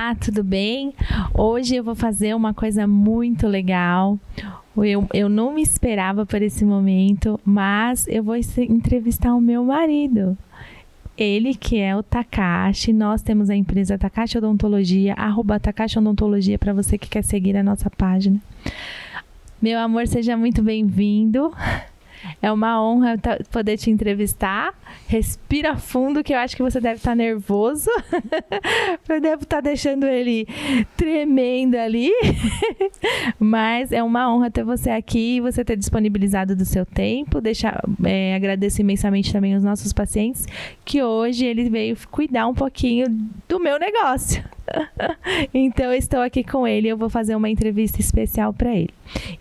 Olá, tudo bem? Hoje eu vou fazer uma coisa muito legal. Eu não me esperava por esse momento, mas eu vou entrevistar o meu marido. Ele que é o Takashi. Nós temos a empresa Takashi Odontologia, @Takashi Odontologia, para você que quer seguir a nossa página. Meu amor, seja muito bem-vindo. É uma honra poder te entrevistar. Respira fundo, que eu acho que você deve estar nervoso. Eu devo estar deixando ele tremendo ali. Mas é uma honra ter você aqui e você ter disponibilizado do seu tempo. Agradeço imensamente também aos nossos pacientes, que hoje ele veio cuidar um pouquinho do meu negócio. Então eu estou aqui com ele, eu vou fazer uma entrevista especial para ele.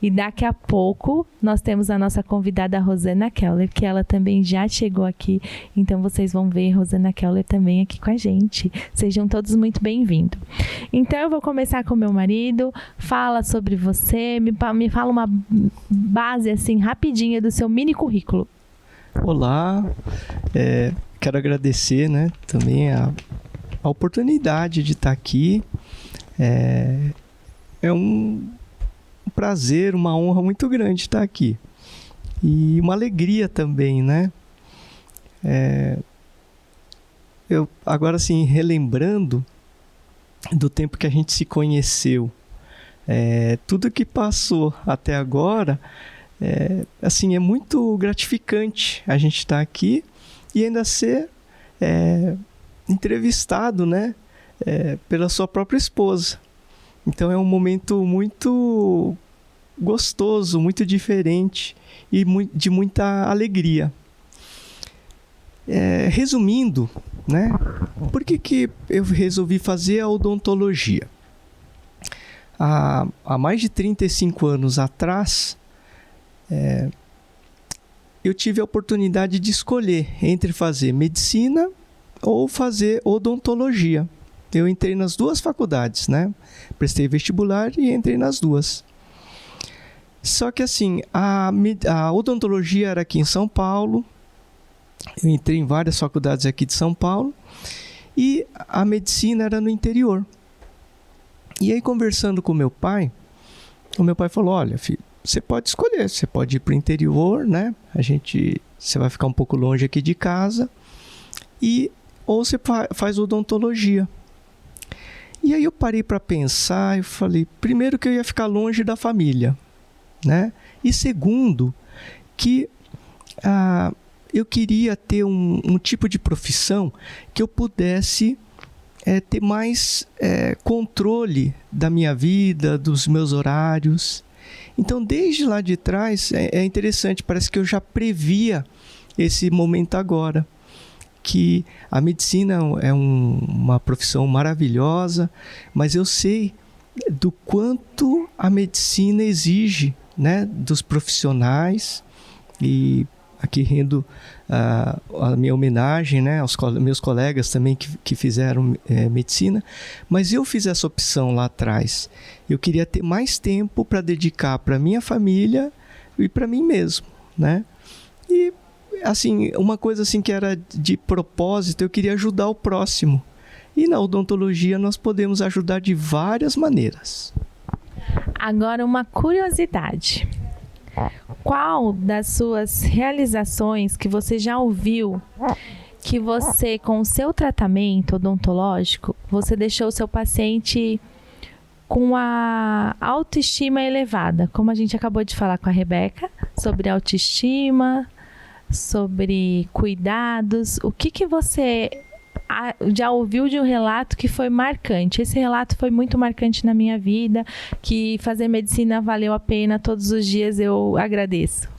E daqui a pouco nós temos a nossa convidada Rosana Keller, que ela também já chegou aqui. Então vocês vão ver Rosana Keller também aqui com a gente. Sejam todos muito bem-vindos. Então eu vou começar com meu marido. Fala sobre você, me fala uma base assim rapidinha do seu mini currículo. Olá, quero agradecer, né, também a oportunidade de estar aqui. É um prazer, uma honra muito grande estar aqui. E uma alegria também, né? Eu agora assim, relembrando do tempo que a gente se conheceu, tudo que passou até agora, assim, é muito gratificante a gente estar aqui e ainda ser entrevistado, né, pela sua própria esposa. Então é um momento muito gostoso, muito diferente e de muita alegria. Resumindo, né, por que eu resolvi fazer a odontologia? Há mais de 35 anos atrás, eu tive a oportunidade de escolher entre fazer medicina ou fazer odontologia. Eu entrei nas duas faculdades, né? Prestei vestibular e entrei nas duas. Só que assim, a odontologia era aqui em São Paulo. Eu entrei em várias faculdades aqui de São Paulo. E a medicina era no interior. E aí, conversando com o meu pai falou, olha, filho, você pode escolher. Você pode ir para o interior, né? Você vai ficar um pouco longe aqui de casa. Ou você faz odontologia. E aí eu parei para pensar e falei, primeiro que eu ia ficar longe da família, né? E segundo, que eu queria ter um tipo de profissão que eu pudesse ter mais controle da minha vida, dos meus horários. Então, desde lá de trás, é interessante, parece que eu já previa esse momento agora. Que a medicina é uma profissão maravilhosa, mas eu sei do quanto a medicina exige, né, dos profissionais. E aqui rendo a minha homenagem, né, aos meus colegas também que fizeram medicina. Mas eu fiz essa opção lá atrás. Eu queria ter mais tempo para dedicar para minha família e para mim mesmo, né? E assim, uma coisa assim que era de propósito, eu queria ajudar o próximo. E na odontologia nós podemos ajudar de várias maneiras. Agora, uma curiosidade. Qual das suas realizações que você já ouviu, que você, com o seu tratamento odontológico, você deixou o seu paciente com a autoestima elevada? Como a gente acabou de falar com a Rebeca, sobre autoestima, sobre cuidados. O que você já ouviu de um relato que foi marcante? Esse relato foi muito marcante na minha vida, que fazer medicina valeu a pena, todos os dias eu agradeço.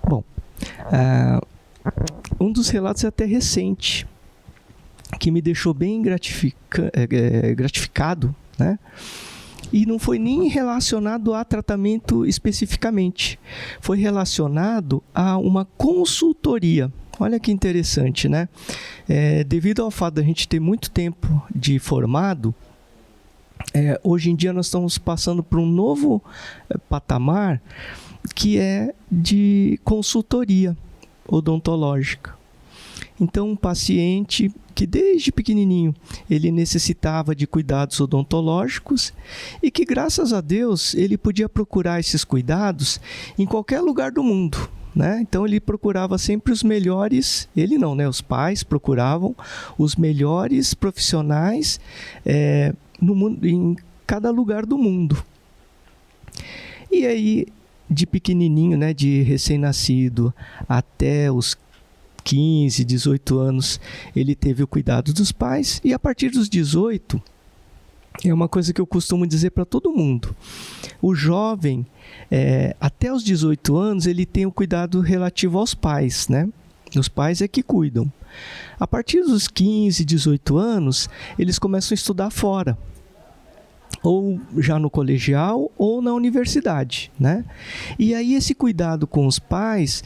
Bom, um dos relatos é até recente, que me deixou bem gratificado, né? E não foi nem relacionado a tratamento especificamente. Foi relacionado a uma consultoria. Olha que interessante, né? Devido ao fato de a gente ter muito tempo de formado, hoje em dia nós estamos passando por um novo patamar, que é de consultoria odontológica. Então, um paciente que desde pequenininho ele necessitava de cuidados odontológicos e que, graças a Deus, ele podia procurar esses cuidados em qualquer lugar do mundo, né? Então ele procurava sempre os melhores, ele não, né? Os pais procuravam os melhores profissionais no mundo, em cada lugar do mundo. E aí, de pequenininho, né, de recém-nascido até os 15, 18 anos, ele teve o cuidado dos pais, e a partir dos 18, é uma coisa que eu costumo dizer para todo mundo, o jovem, até os 18 anos, ele tem o cuidado relativo aos pais, né? Os pais é que cuidam. A partir dos 15, 18 anos, eles começam a estudar fora, ou já no colegial ou na universidade, né? E aí esse cuidado com os pais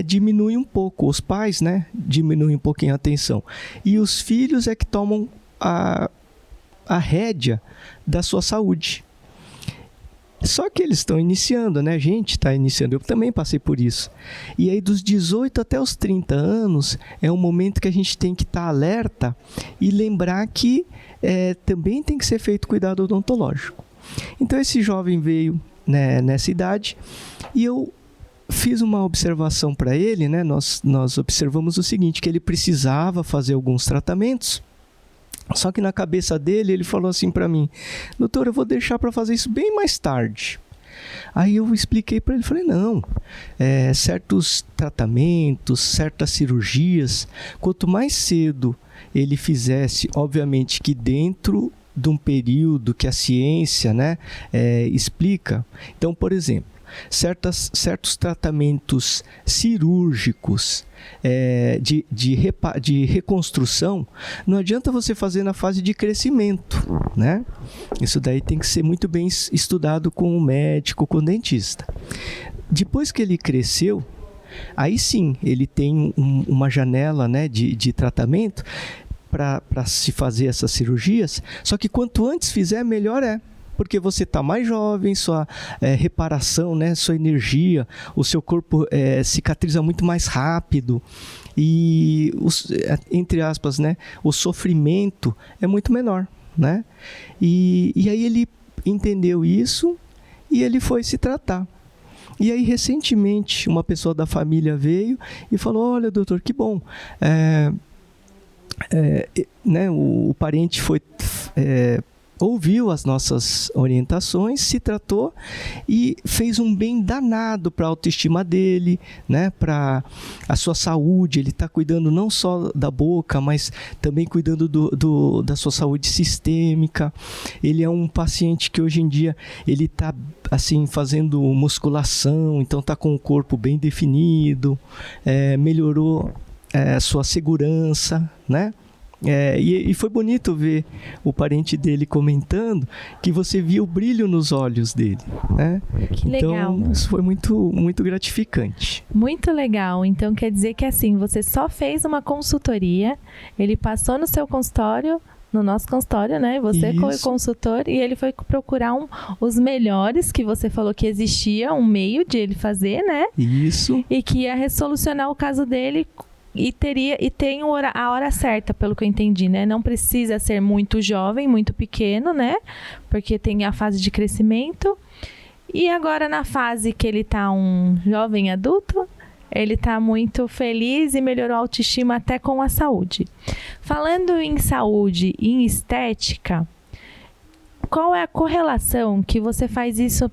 diminui um pouco. Os pais, né, diminuem um pouquinho a atenção. E os filhos é que tomam a rédea da sua saúde. Só que eles estão iniciando, né? A gente está iniciando, eu também passei por isso. E aí dos 18 até os 30 anos é um momento que a gente tem que estar alerta e lembrar que também tem que ser feito cuidado odontológico. Então esse jovem veio, né, nessa idade e eu fiz uma observação para ele, né? Nós observamos o seguinte, que ele precisava fazer alguns tratamentos. Só que na cabeça dele, ele falou assim para mim, doutor, eu vou deixar para fazer isso bem mais tarde. Aí eu expliquei para ele, falei, não, certos tratamentos, certas cirurgias, quanto mais cedo ele fizesse, obviamente que dentro de um período que a ciência, né, explica. Então, por exemplo, certos tratamentos cirúrgicos de reconstrução, não adianta você fazer na fase de crescimento, né? Isso daí tem que ser muito bem estudado com o médico, com o dentista. Depois que ele cresceu, aí sim, ele tem uma janela, né, de tratamento para se fazer essas cirurgias, só que quanto antes fizer, melhor é. Porque você está mais jovem, sua reparação, né, sua energia, o seu corpo cicatriza muito mais rápido e, entre aspas, né, o sofrimento é muito menor, né? E aí ele entendeu isso e ele foi se tratar. E aí, recentemente, uma pessoa da família veio e falou, olha, doutor, que bom. Né, o parente foi... ouviu as nossas orientações, se tratou e fez um bem danado para a autoestima dele, né? Para a sua saúde. Ele está cuidando não só da boca, mas também cuidando da sua saúde sistêmica. Ele é um paciente que hoje em dia ele está assim, fazendo musculação, então está com o corpo bem definido, melhorou a sua segurança, né? E foi bonito ver o parente dele comentando que você via o brilho nos olhos dele, né? Que legal. Então, isso foi muito, muito gratificante. Muito legal. Então, quer dizer que assim, você só fez uma consultoria, ele passou no seu consultório, no nosso consultório, né? Você foi consultor e ele foi procurar os melhores, que você falou que existia um meio de ele fazer, né? Isso. E que ia resolucionar o caso dele. E tem a hora certa, pelo que eu entendi, né? Não precisa ser muito jovem, muito pequeno, né? Porque tem a fase de crescimento. E agora, na fase que ele tá um jovem adulto, ele tá muito feliz e melhorou a autoestima até com a saúde. Falando em saúde e em estética, qual é a correlação que você faz isso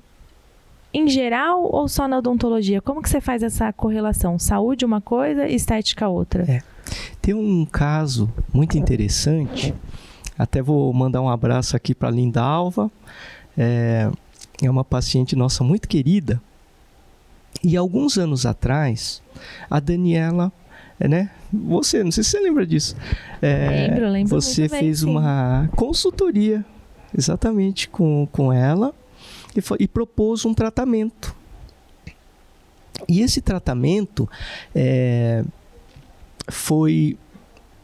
em geral ou só na odontologia? Como que você faz essa correlação? Saúde uma coisa, estética outra? Tem um caso muito interessante, até vou mandar um abraço aqui para a Linda Alva, é uma paciente nossa muito querida, e alguns anos atrás, a Daniela, né? Não sei se você lembra disso. Lembro você muito bem, fez sim. uma consultoria, exatamente, com ela, e propôs um tratamento. E esse tratamento foi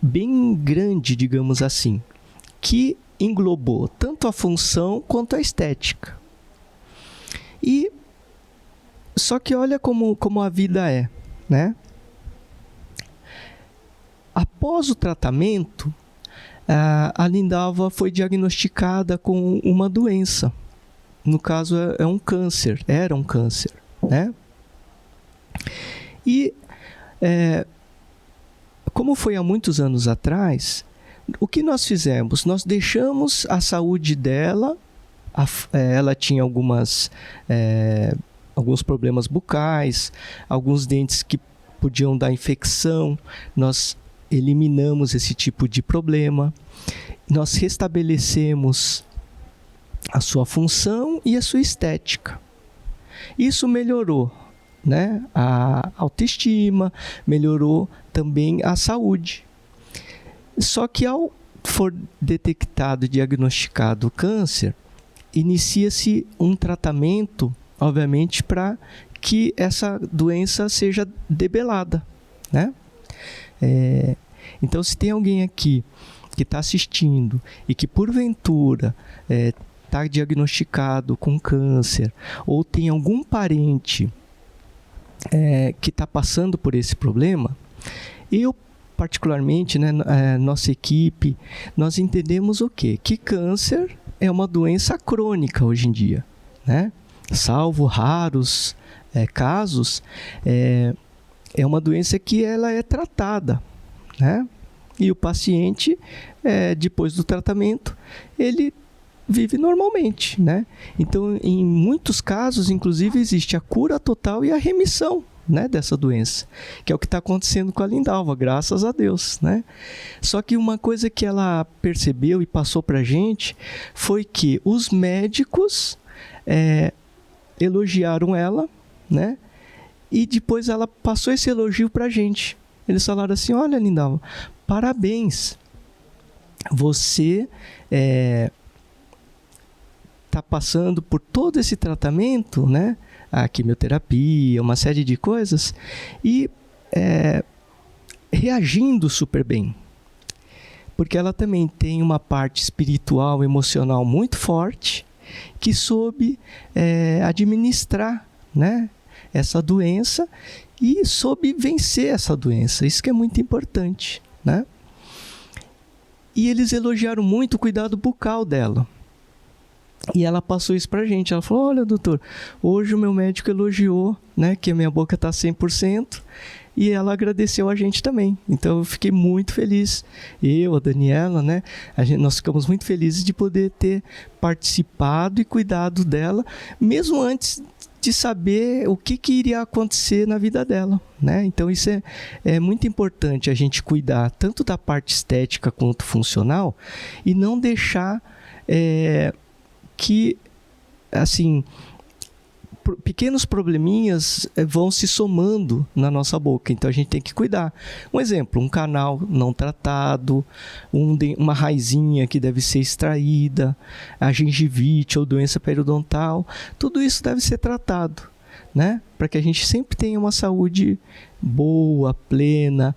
bem grande, digamos assim, que englobou tanto a função quanto a estética. Só que olha como a vida é, né? após o tratamento, a Lindalva foi diagnosticada com uma doença. No caso, era um câncer, né? E, como foi há muitos anos atrás, o que nós fizemos? Nós deixamos a saúde dela, ela tinha alguns problemas bucais, alguns dentes que podiam dar infecção, nós eliminamos esse tipo de problema, nós restabelecemos a sua função e a sua estética. Isso melhorou, né, a autoestima, melhorou também a saúde. Só que ao for detectado e diagnosticado o câncer, inicia-se um tratamento, obviamente, para que essa doença seja debelada, né? Então, se tem alguém aqui que está assistindo e que porventura está diagnosticado com câncer, ou tem algum parente que está passando por esse problema, eu particularmente, né, nossa equipe, nós entendemos o quê? Que câncer é uma doença crônica hoje em dia, né? Salvo raros casos, é uma doença que ela é tratada, né? E o paciente, depois do tratamento, ele vive normalmente, né? Então, em muitos casos, inclusive, existe a cura total e a remissão, né, dessa doença, que é o que está acontecendo com a Lindalva, graças a Deus, né? Só que uma coisa que ela percebeu e passou para a gente foi que os médicos elogiaram ela, né? E depois ela passou esse elogio para a gente. Eles falaram assim: olha, Lindalva, parabéns, você está passando por todo esse tratamento, né? A quimioterapia, uma série de coisas, e reagindo super bem. Porque ela também tem uma parte espiritual, emocional muito forte, que soube administrar, né, essa doença e soube vencer essa doença. Isso que é muito importante, né? E eles elogiaram muito o cuidado bucal dela. E ela passou isso pra gente. Ela falou: olha, doutor, hoje o meu médico elogiou, né, que a minha boca está 100%, e ela agradeceu a gente também. Então eu fiquei muito feliz. Eu, a Daniela, né, nós ficamos muito felizes de poder ter participado e cuidado dela, mesmo antes de saber o que iria acontecer na vida dela, né? Então isso é muito importante, a gente cuidar tanto da parte estética quanto funcional, e não deixar que, assim, pequenos probleminhas vão se somando na nossa boca. Então a gente tem que cuidar. Um exemplo, um canal não tratado, uma raizinha que deve ser extraída, a gengivite ou doença periodontal, tudo isso deve ser tratado, né? Para que a gente sempre tenha uma saúde boa, plena,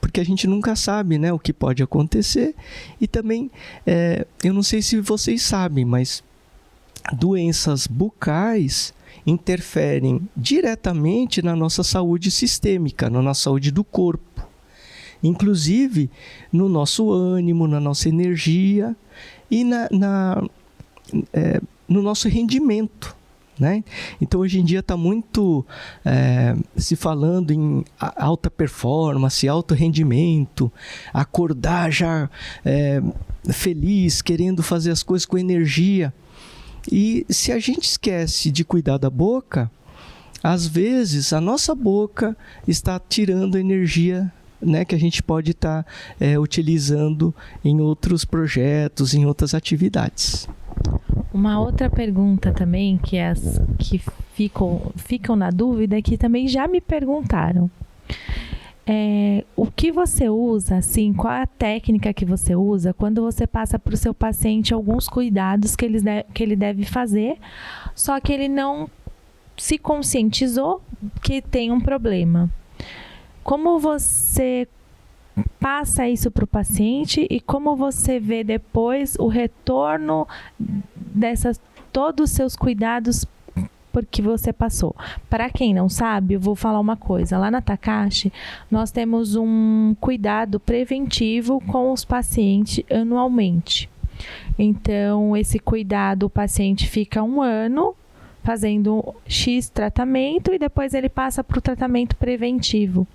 porque a gente nunca sabe, né, o que pode acontecer. E também, eu não sei se vocês sabem, mas doenças bucais interferem diretamente na nossa saúde sistêmica, na nossa saúde do corpo, inclusive no nosso ânimo, na nossa energia e no nosso rendimento, né? Então hoje em dia está muito se falando em alta performance, alto rendimento, acordar já feliz, querendo fazer as coisas com energia. E se a gente esquece de cuidar da boca, às vezes a nossa boca está tirando energia, né, que a gente pode estar utilizando em outros projetos, em outras atividades. Uma outra pergunta também, que ficam na dúvida, que também já me perguntaram. O que você usa, assim, qual é a técnica que você usa quando você passa para o seu paciente alguns cuidados que ele deve fazer, só que ele não se conscientizou que tem um problema? Como você passa isso para o paciente e como você vê depois o retorno todos os seus cuidados porque você passou. Para quem não sabe, eu vou falar uma coisa. Lá na Takashi, nós temos um cuidado preventivo com os pacientes anualmente. Então, esse cuidado, o paciente fica 1 ano fazendo X tratamento e depois ele passa para o tratamento preventivo.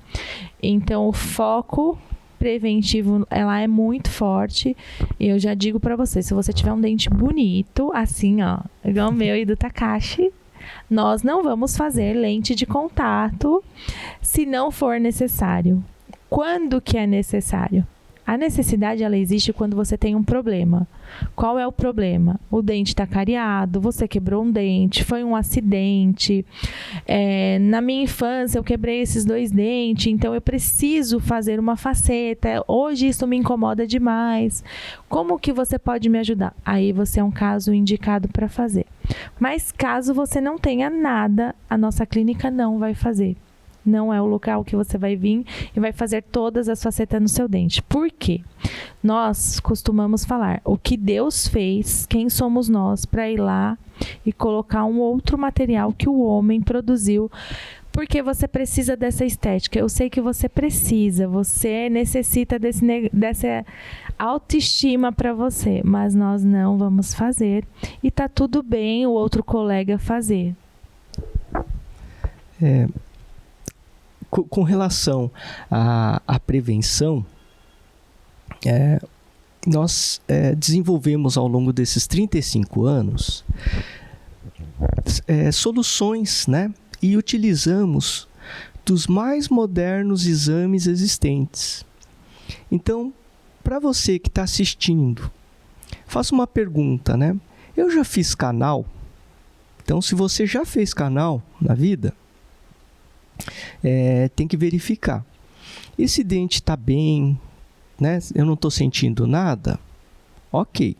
Então, o foco preventivo, ela é muito forte. E eu já digo para você, se você tiver um dente bonito, assim, ó, igual o meu e do Takashi, nós não vamos fazer lente de contato se não for necessário. Quando que é necessário? A necessidade, ela existe quando você tem um problema. Qual é o problema? O dente está cariado, você quebrou um dente, foi um acidente. Na minha infância, eu quebrei esses 2 dentes, então eu preciso fazer uma faceta. Hoje isso me incomoda demais. Como que você pode me ajudar? Aí você é um caso indicado para fazer. Mas caso você não tenha nada, a nossa clínica não vai fazer. Não é o local que você vai vir e vai fazer todas as facetas no seu dente. Por quê? Nós costumamos falar, o que Deus fez, quem somos nós para ir lá e colocar um outro material que o homem produziu, porque você precisa dessa estética. Eu sei que você precisa, você necessita dessa autoestima para você, mas nós não vamos fazer e tá tudo bem o outro colega fazer. Com relação à prevenção, nós desenvolvemos ao longo desses 35 anos soluções, né? E utilizamos dos mais modernos exames existentes. Então, para você que está assistindo, faça uma pergunta, né? Eu já fiz canal? Então, se você já fez canal na vida, tem que verificar. Esse dente está bem, né? Eu não estou sentindo nada? Ok.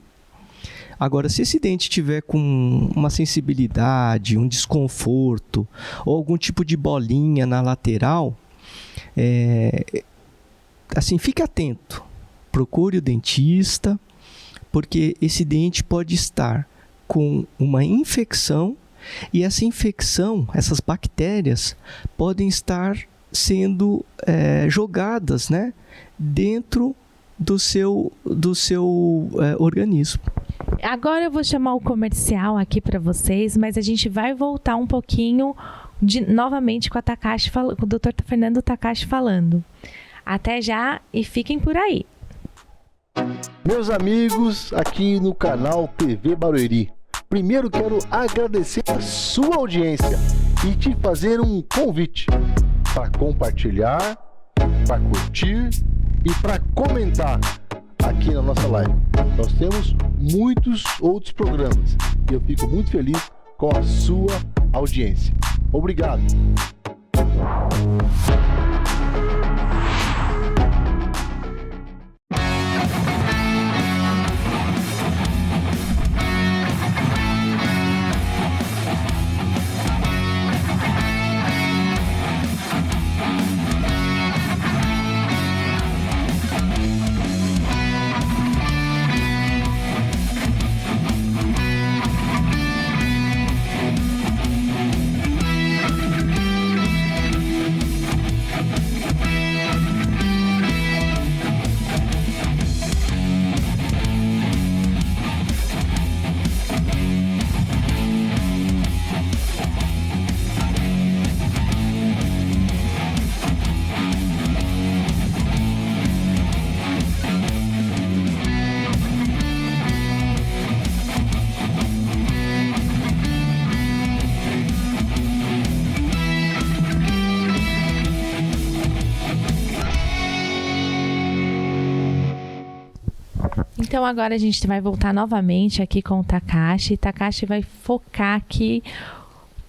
Agora, se esse dente tiver com uma sensibilidade, um desconforto, ou algum tipo de bolinha na lateral, assim, fique atento. Procure o dentista, porque esse dente pode estar com uma infecção. E essa infecção, essas bactérias, podem estar sendo jogadas, né, dentro do seu organismo. Agora eu vou chamar o comercial aqui para vocês, mas a gente vai voltar um pouquinho novamente com a Takashi, com o Dr. Fernando Takashi falando. Até já e fiquem por aí. Meus amigos, aqui no canal TV Barueri. Primeiro quero agradecer a sua audiência e te fazer um convite para compartilhar, para curtir e para comentar aqui na nossa live. Nós temos muitos outros programas e eu fico muito feliz com a sua audiência. Obrigado! Então agora a gente vai voltar novamente aqui com o Takashi. Takashi vai focar aqui,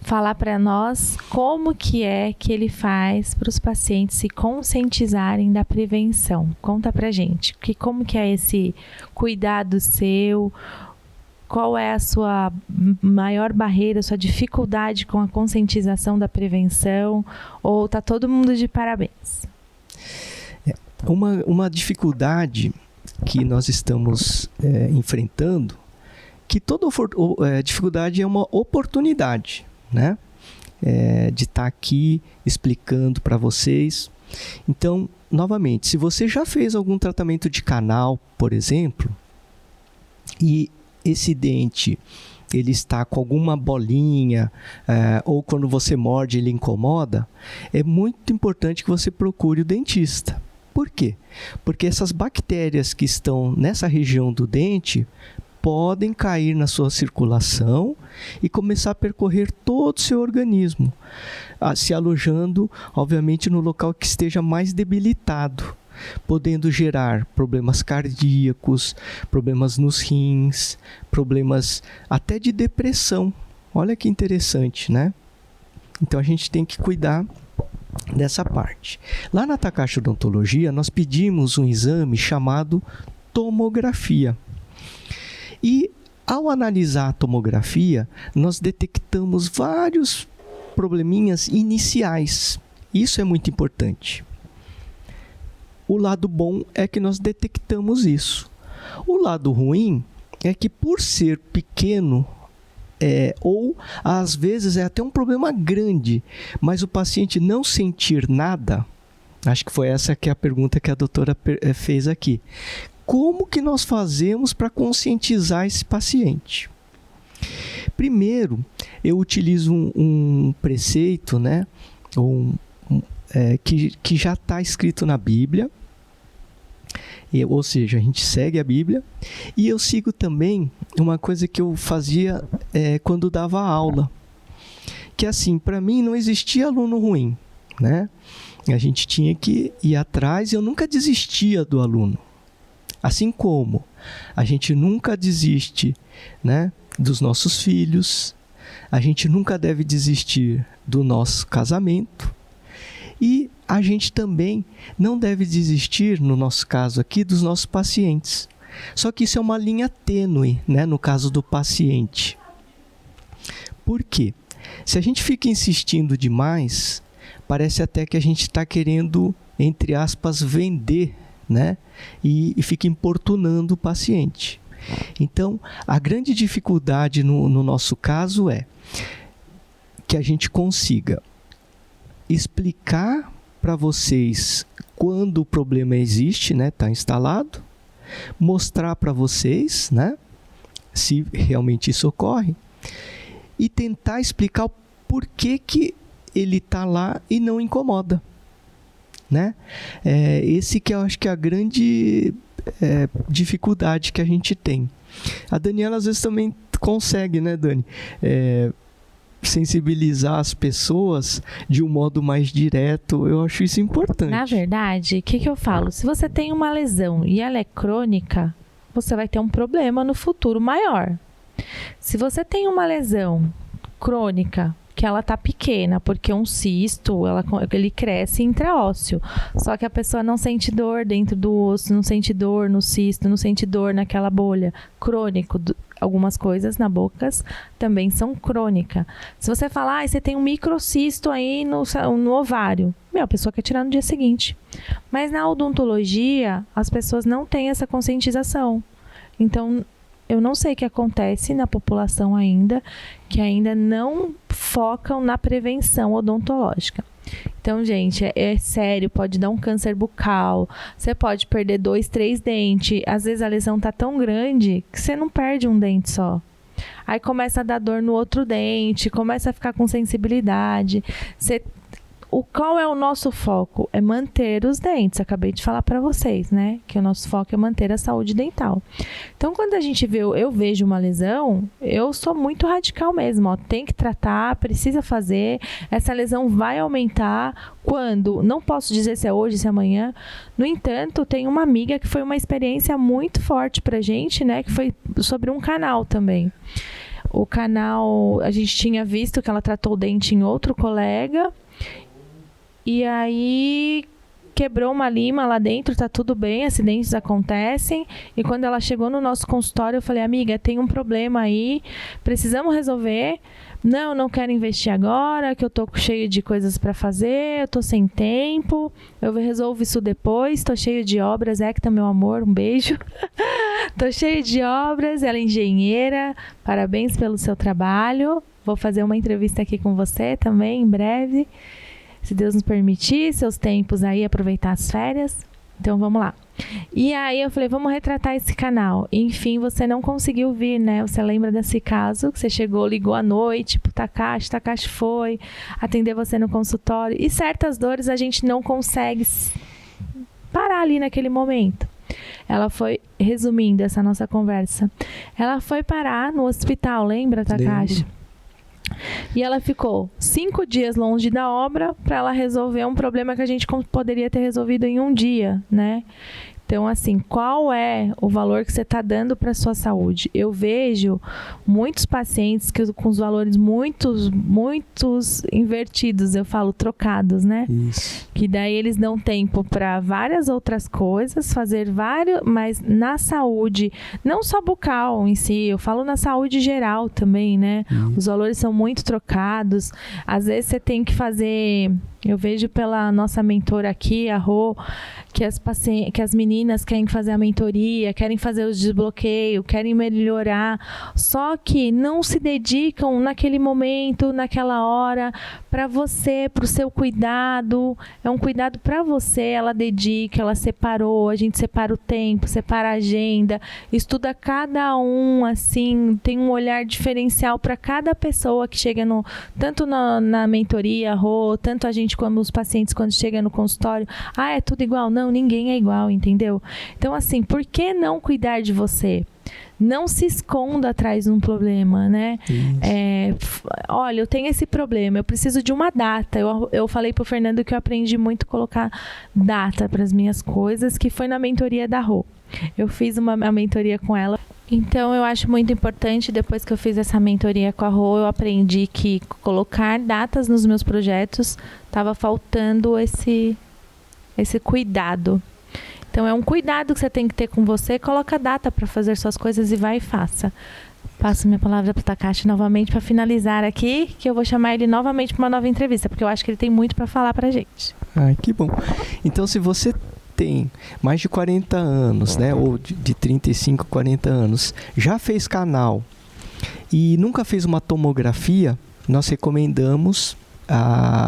falar para nós como que é que ele faz para os pacientes se conscientizarem da prevenção. Conta pra gente, como que é esse cuidado seu, qual é a sua maior barreira, sua dificuldade com a conscientização da prevenção, ou tá todo mundo de parabéns? Uma dificuldade que nós estamos enfrentando, que toda dificuldade é uma oportunidade, né? De estar aqui explicando para vocês. Então, novamente, se você já fez algum tratamento de canal, por exemplo, e esse dente ele está com alguma bolinha, ou quando você morde ele incomoda, é muito importante que você procure o dentista. Por quê? Porque essas bactérias que estão nessa região do dente podem cair na sua circulação e começar a percorrer todo o seu organismo, se alojando, obviamente, no local que esteja mais debilitado, podendo gerar problemas cardíacos, problemas nos rins, problemas até de depressão. Olha que interessante, né? Então a gente tem que cuidar dessa parte. Lá na Takashi Odontologia, nós pedimos um exame chamado tomografia. E ao analisar a tomografia, nós detectamos vários probleminhas iniciais. Isso é muito importante. O lado bom é que nós detectamos isso. O lado ruim é que, por ser pequeno, ou às vezes é até um problema grande, mas o paciente não sentir nada, acho que foi essa que é a pergunta que a doutora fez aqui. Como que nós fazemos para conscientizar esse paciente? Primeiro, eu utilizo um preceito, né? Que já está escrito na Bíblia. Ou seja, a gente segue a Bíblia. E eu sigo também uma coisa que eu fazia quando dava aula. Que assim, para mim não existia aluno ruim, né? A gente tinha que ir atrás e eu nunca desistia do aluno. Assim como a gente nunca desiste, né, dos nossos filhos, a gente nunca deve desistir do nosso casamento e a gente também não deve desistir, no nosso caso aqui, dos nossos pacientes. Só que isso é uma linha tênue, né, no caso do paciente. Por quê? Se a gente fica insistindo demais, parece até que a gente está querendo, entre aspas, vender, né? E fica importunando o paciente. Então, a grande dificuldade no nosso caso é que a gente consiga explicar para vocês quando o problema existe, né? Está instalado, mostrar para vocês, né? Se realmente isso ocorre, e tentar explicar o porquê que ele está lá e não incomoda. Né? Esse que eu acho que é a grande dificuldade que a gente tem. A Daniela às vezes também consegue, né, Dani? Sensibilizar as pessoas de um modo mais direto. Eu acho isso importante. Na verdade, o que eu falo? Se você tem uma lesão e ela é crônica, você vai ter um problema no futuro maior. Se você tem uma lesão crônica, que ela tá pequena, porque um cisto, ele cresce intraósseo. Só que a pessoa não sente dor dentro do osso, não sente dor no cisto, não sente dor naquela bolha. Crônico, algumas coisas na boca também são crônicas. Se você falar, você tem um microcisto aí no ovário, a pessoa quer tirar no dia seguinte. Mas na odontologia, as pessoas não têm essa conscientização. Então, eu não sei o que acontece na população ainda, que ainda não focam na prevenção odontológica. Então, gente, é sério, pode dar um câncer bucal, você pode perder 2, 3 dentes, às vezes a lesão tá tão grande que você não perde um dente só. Aí começa a dar dor no outro dente, começa a ficar com sensibilidade. Qual é o nosso foco? É manter os dentes. Acabei de falar para vocês, né? Que o nosso foco é manter a saúde dental. Então, quando a gente eu vejo uma lesão, eu sou muito radical mesmo. Ó, tem que tratar, precisa fazer. Essa lesão vai aumentar. Quando? Não posso dizer se é hoje, se é amanhã. No entanto, tem uma amiga que foi uma experiência muito forte pra gente, né? Que foi sobre um canal também. O canal, a gente tinha visto que ela tratou o dente em outro colega. E aí quebrou uma lima lá dentro, tá tudo bem, acidentes acontecem. E quando ela chegou no nosso consultório, eu falei, amiga, tem um problema aí, precisamos resolver. Não quero investir agora, que eu tô cheio de coisas para fazer, eu tô sem tempo, eu resolvo isso depois, tô cheio de obras. Hector, meu amor, um beijo. Tô cheio de obras, ela é engenheira, parabéns pelo seu trabalho. Vou fazer uma entrevista aqui com você também, em breve. Se Deus nos permitir, seus tempos aí, aproveitar as férias. Então, vamos lá. E aí, eu falei, vamos retratar esse canal. Enfim, você não conseguiu vir, né? Você lembra desse caso? Que você chegou, ligou à noite pro Takashi foi atender você no consultório. E certas dores a gente não consegue parar ali naquele momento. Ela foi, resumindo essa nossa conversa, ela foi parar no hospital, lembra, Takashi? E ela ficou 5 dias longe da obra para ela resolver um problema que a gente poderia ter resolvido em um dia, né? Então, assim, qual é o valor que você está dando para a sua saúde? Eu vejo muitos pacientes com os valores muitos invertidos, eu falo trocados, né? Isso. Que daí eles dão tempo para várias outras coisas, mas na saúde, não só bucal em si, eu falo na saúde geral também, né? Os valores são muito trocados. Às vezes você tem que fazer... Eu vejo pela nossa mentora aqui, a Rô, que as meninas querem fazer a mentoria, querem fazer o desbloqueio, querem melhorar, só que não se dedicam naquele momento, naquela hora, para você, para o seu cuidado. É um cuidado para você, ela dedica, ela separou, a gente separa o tempo, separa a agenda, estuda cada um, assim, tem um olhar diferencial para cada pessoa que chega tanto na mentoria, Rô, tanto a gente como os pacientes quando chegam no consultório. É tudo igual? Não, ninguém é igual, entendeu? Então, assim, por que não cuidar de você? Não se esconda atrás de um problema, né? Olha, eu tenho esse problema, eu preciso de uma data. Eu falei pro Fernando que eu aprendi muito a colocar data para as minhas coisas, que foi na mentoria da Rô. Eu fiz uma mentoria com ela. Então, eu acho muito importante, depois que eu fiz essa mentoria com a Rô, eu aprendi que colocar datas nos meus projetos estava faltando esse cuidado. Então, é um cuidado que você tem que ter com você. Coloca data para fazer suas coisas e vai e faça. Passo minha palavra para o Takashi novamente para finalizar aqui, que eu vou chamar ele novamente para uma nova entrevista, porque eu acho que ele tem muito para falar para a gente. Que bom. Então, se você tem mais de 40 anos, né, ou de 35, 40 anos, já fez canal e nunca fez uma tomografia, nós recomendamos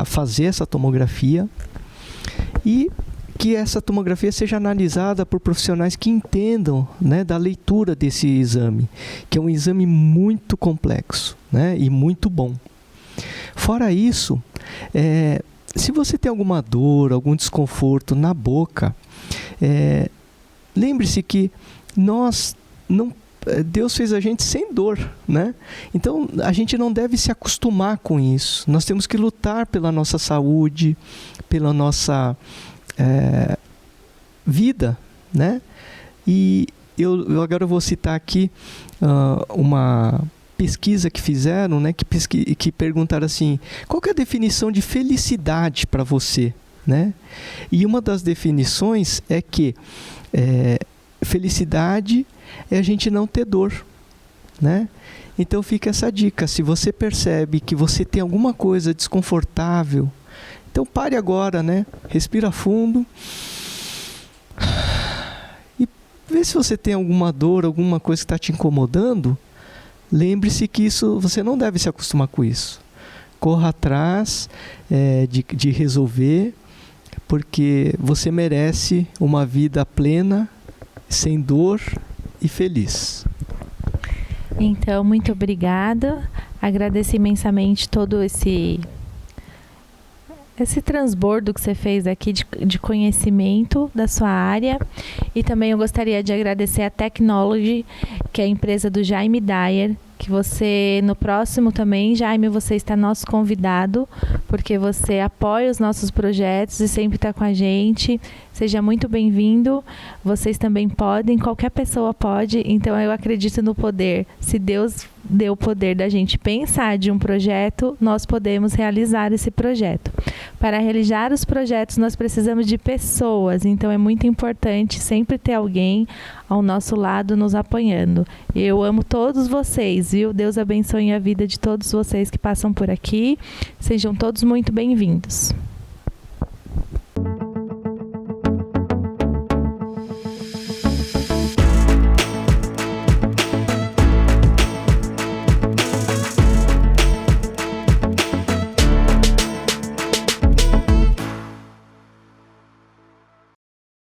fazer essa tomografia e que essa tomografia seja analisada por profissionais que entendam, né, da leitura desse exame, que é um exame muito complexo, né, e muito bom. Fora isso, se você tem alguma dor, algum desconforto na boca, lembre-se que Deus fez a gente sem dor, né? Então, a gente não deve se acostumar com isso. Nós temos que lutar pela nossa saúde, pela nossa vida, né? E eu agora vou citar aqui uma pesquisa que fizeram, né? Que perguntaram assim, qual que é a definição de felicidade para você, né? E uma das definições é que felicidade é a gente não ter dor, né? Então fica essa dica, se você percebe que você tem alguma coisa desconfortável, então pare agora, né? Respira fundo e vê se você tem alguma dor, alguma coisa que está te incomodando. Lembre-se que você não deve se acostumar com isso. Corra atrás de resolver, porque você merece uma vida plena, sem dor e feliz. Então, muito obrigada. Agradeço imensamente todo esse transbordo que você fez aqui de conhecimento da sua área. E também eu gostaria de agradecer a Technology, que é a empresa do Jaime Dyer, que você, no próximo também, Jaime, você está nosso convidado, porque você apoia os nossos projetos e sempre está com a gente. Seja muito bem-vindo. Vocês também podem, qualquer pessoa pode. Então, eu acredito no poder. Se Deus deu o poder da gente pensar de um projeto, nós podemos realizar esse projeto. Para realizar os projetos, nós precisamos de pessoas. Então, é muito importante sempre ter alguém ao nosso lado nos apoiando. Eu amo todos vocês, viu? Deus abençoe a vida de todos vocês que passam por aqui. Sejam todos muito bem-vindos.